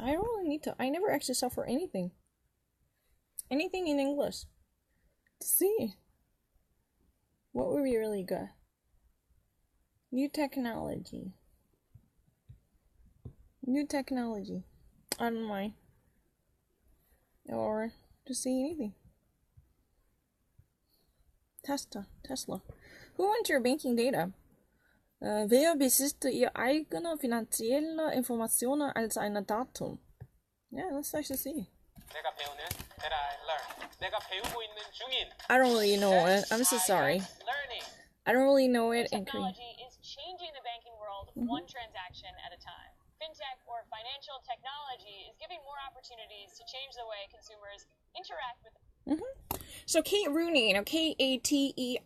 I don't really need to. I never actually saw for anything. Anything in English. To see. What would be really good? New technology. New technology. I don't mind. Or to see anything. Tesla. Who wants your banking data? Wer besitzt Ihr eigene finanzielle Informationen als ein Datum? Yeah, let's actually see. 내가 배우는 that I learn. 내가 배우고 있는 중인. I don't really know it. I'm so sorry. I don't really know it in Korean. Technology is changing the banking world one transaction at a time. Fintech or financial technology is giving more opportunities to change the way consumers interact with. So Kate Rooney, Katerooney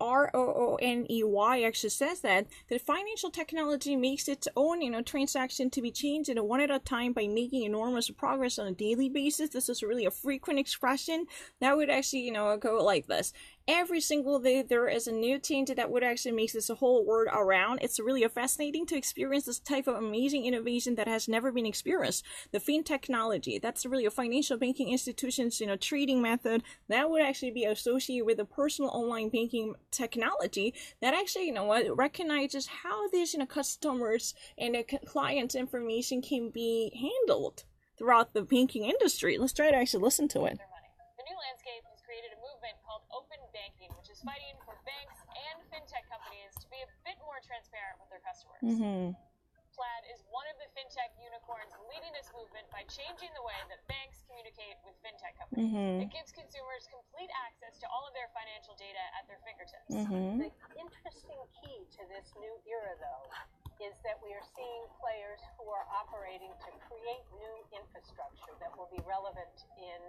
actually says that financial technology makes its own, transaction to be changed one at a time by making enormous progress on a daily basis. This is really a frequent expression that would actually, go like this. Every single day there is a new change that would actually make this whole world around. It's really fascinating to experience this type of amazing innovation that has never been experienced. The fintech technology, that's really a financial banking institution's, trading method that would actually be associated with the personal online banking technology that actually, recognizes how these, customers and clients' information can be handled throughout the banking industry. Let's try to actually listen to it. The new landscape has created a movement called open banking, which is fighting for banks and fintech companies to be a bit more transparent with their customers. Plaid is one of the fintech unicorns leading this movement by changing the way that banks communicate with fintech companies. It gives consumers complete access to all of their financial data at their fingertips. The interesting key to this new era, though, is that we are seeing players who are operating to create new infrastructure that will be relevant in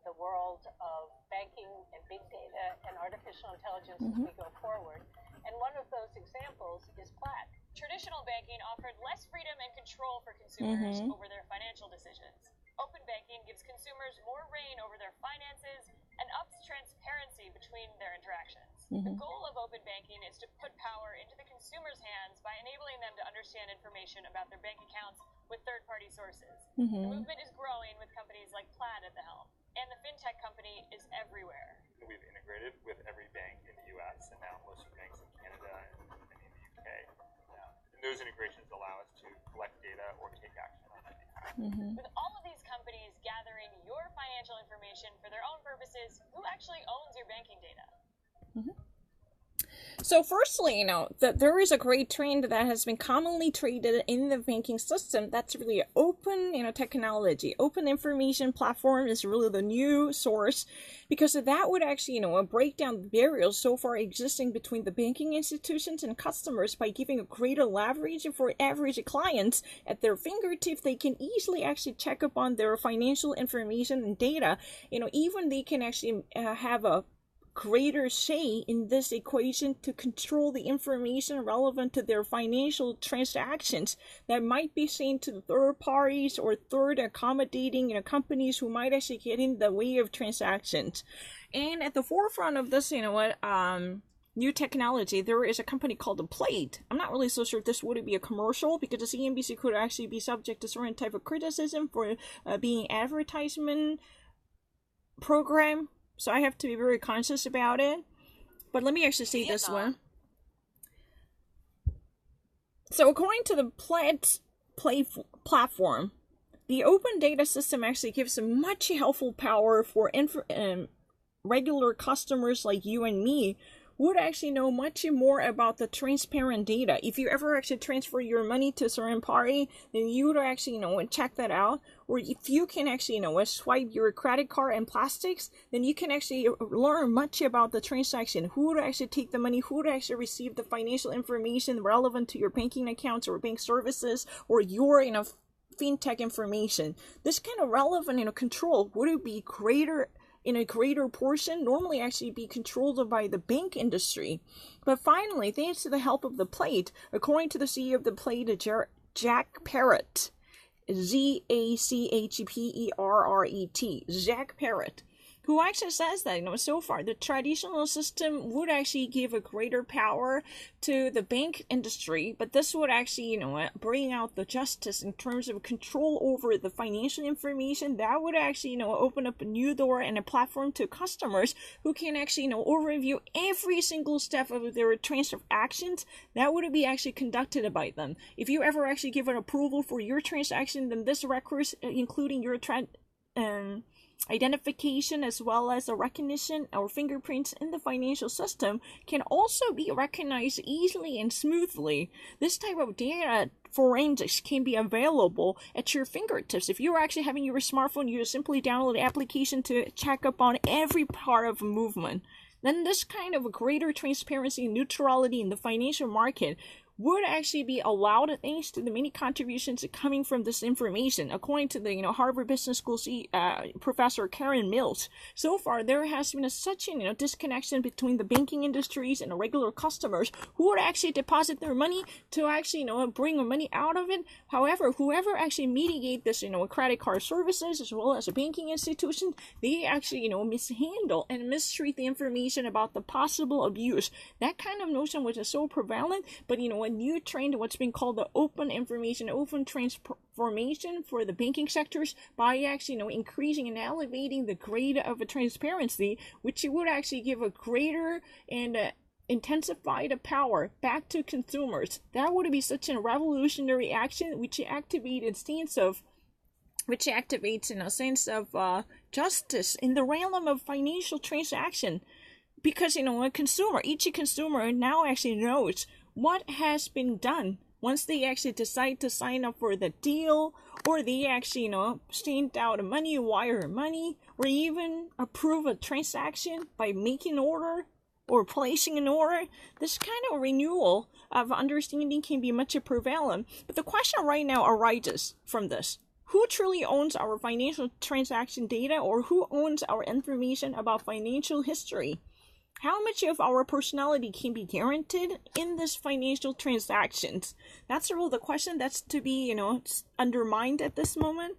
the world of banking and big data and artificial intelligence as we go forward. And one of those examples is Plaid. Traditional banking offered less freedom and control for consumers over their financial decisions. Open banking gives consumers more reign over their finances and ups transparency between their interactions. The goal of open banking is to put power into the consumer's hands by enabling them to understand information about their bank accounts with third-party sources. The movement is growing with companies like Plaid at the helm. And the fintech company is everywhere. We've integrated with every bank in the U.S. and now most of the banks in Canada and in the UK. And those integrations allow us to collect data or take action on their behalf. With all of these companies gathering your financial information for their own purposes, who actually owns your banking data? So firstly, that there is a great trend that has been commonly traded in the banking system. That's really open, technology. Open information platform is really the new source because that would actually, break down the barriers so far existing between the banking institutions and customers by giving a greater leverage for average clients at their fingertips. They can easily actually check up on their financial information and data. Even they can actually have a greater say in this equation to control the information relevant to their financial transactions that might be seen to third parties or third accommodating companies who might actually get in the way of transactions. And at the forefront of this, new technology, there is a company called The Plate. I'm not really so sure if this would be a commercial because the CNBC could actually be subject to certain type of criticism for being advertisement program. So I have to be very conscious about it. But let me actually see this one. So according to the platform, the open data system actually gives much helpful power for regular customers like you and me would actually know much more about the transparent data. If you ever actually transfer your money to a certain party, then you would actually, check that out. Or if you can actually, swipe your credit card and plastics, then you can actually learn much about the transaction. Who would actually take the money? Who would actually receive the financial information relevant to your banking accounts or bank services or your, fintech information. This kind of relevant, control would it be greater in a greater portion, normally actually be controlled by the bank industry. But finally, thanks to the help of The Plate, according to the CEO of The Plate, Jack Parrott, Zachperret, Jack Parrott, who actually says that, so far the traditional system would actually give a greater power to the bank industry, but this would actually, bring out the justice in terms of control over the financial information. That would actually, open up a new door and a platform to customers who can actually, overview every single step of their transactions that would be actually conducted by them. If you ever actually give an approval for your transaction, then this records, including your identification as well as a recognition or fingerprints in the financial system, can also be recognized easily and smoothly. This type of data forensics can be available at your fingertips. If you're actually having your smartphone, you simply download the application to check up on every part of a movement. Then this kind of greater transparency and neutrality in the financial market would actually be allowed thanks to the many contributions coming from this information. According to the Harvard Business School professor Karen Mills, so far there has been such a disconnection between the banking industries and the regular customers who would actually deposit their money to actually bring money out of it. However, whoever actually mediate this credit card services as well as a banking institution, they actually mishandle and mistreat the information about the possible abuse. That kind of notion which is so prevalent, but a new trend, what's been called the open information, open transformation for the banking sectors, by actually increasing and elevating the grade of a transparency, which would actually give a greater and intensified power back to consumers. That would be such a revolutionary action, which activates a sense of justice in the realm of financial transaction. Because each consumer now actually knows what has been done once they actually decide to sign up for the deal, or they actually send out money, wire money, or even approve a transaction by making an order or placing an order. This kind of renewal of understanding can be much prevalent. But the question right now arises from this: who truly owns our financial transaction data, or who owns our information about financial history? How much of our personality can be guaranteed in this financial transactions? That's really the question that's to be, undermined at this moment.